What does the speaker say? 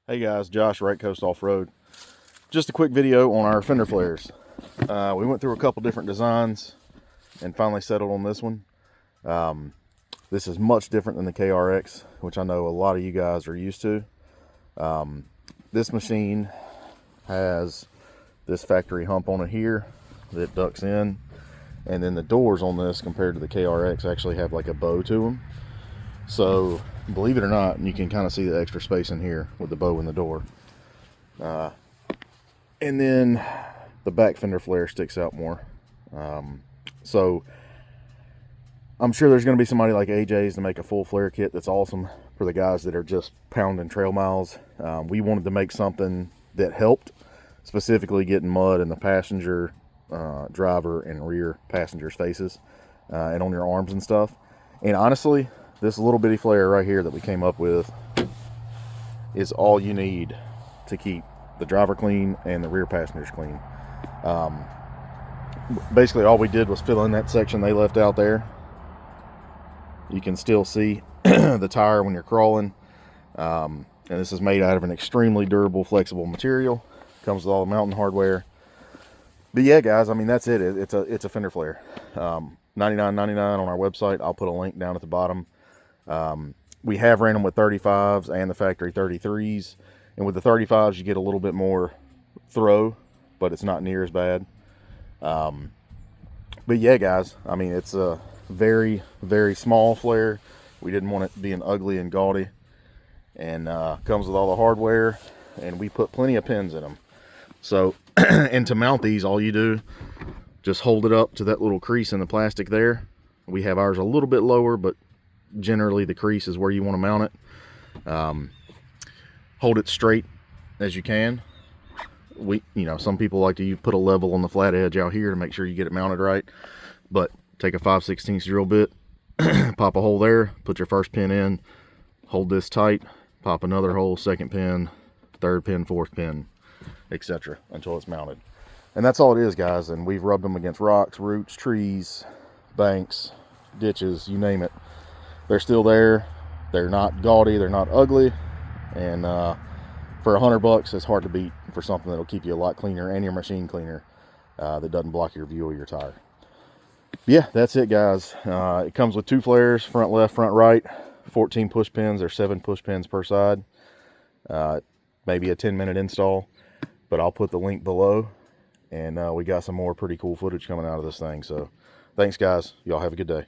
Hey guys, Josh, Right Coast Off-Road. Just a quick video on our fender flares. We went through a couple different designs and finally settled on this one. This is much different than the KRX, which I know a lot of you guys are used to. This machine has this factory hump on it here that ducks in, and then the doors on this compared to the KRX actually have like a bow to them. So believe it or not, you can kind of see the extra space in here with the bow in the door. And then the back fender flare sticks out more. So I'm sure there's going to be somebody like AJ's to make a full flare kit that's awesome for the guys that are just pounding trail miles. We wanted to make something that helped, specifically getting mud in the passenger, driver, and rear passengers' faces and on your arms and stuff. And honestly, this little bitty flare right here that we came up with is all you need to keep the driver clean and the rear passengers clean. Basically all we did was fill in that section they left out there. You can still see the tire when you're crawling, and this is made out of an extremely durable, flexible material. Comes with all the mounting hardware. But yeah, guys, I mean, that's it. It's a fender flare. $99.99 on our website. I'll put a link down at the bottom. We have ran them with 35s and the factory 33s, and with the 35s you get a little bit more throw, but it's not near as bad. But yeah, guys, I mean, it's a very, very small flare. We didn't want it being ugly and gaudy, and comes with all the hardware, and we put plenty of pins in them. So and to mount these, all you do, just hold it up to that little crease in the plastic there. We have ours a little bit lower, but generally the crease is where you want to mount it. Hold it straight as you can. Some people like to put a level on the flat edge out here to make sure you get it mounted right, but take a 5/16 drill bit, pop a hole there, put your first pin in, hold this tight, pop another hole, second pin, third pin, fourth pin, etc. until it's mounted. And that's all it is, guys. And we've rubbed them against rocks, roots, trees, banks, ditches, you name it. They're still there. They're not gaudy, they're not ugly, and for $100 it's hard to beat for something that'll keep you a lot cleaner and your machine cleaner, that doesn't block your view of your tire. Yeah, that's it, guys. It comes with 2 flares, front left, front right, 14 push pins or 7 push pins per side. Maybe a 10-minute install, but I'll put the link below, and we got some more pretty cool footage coming out of this thing. So thanks, guys. Y'all have a good day.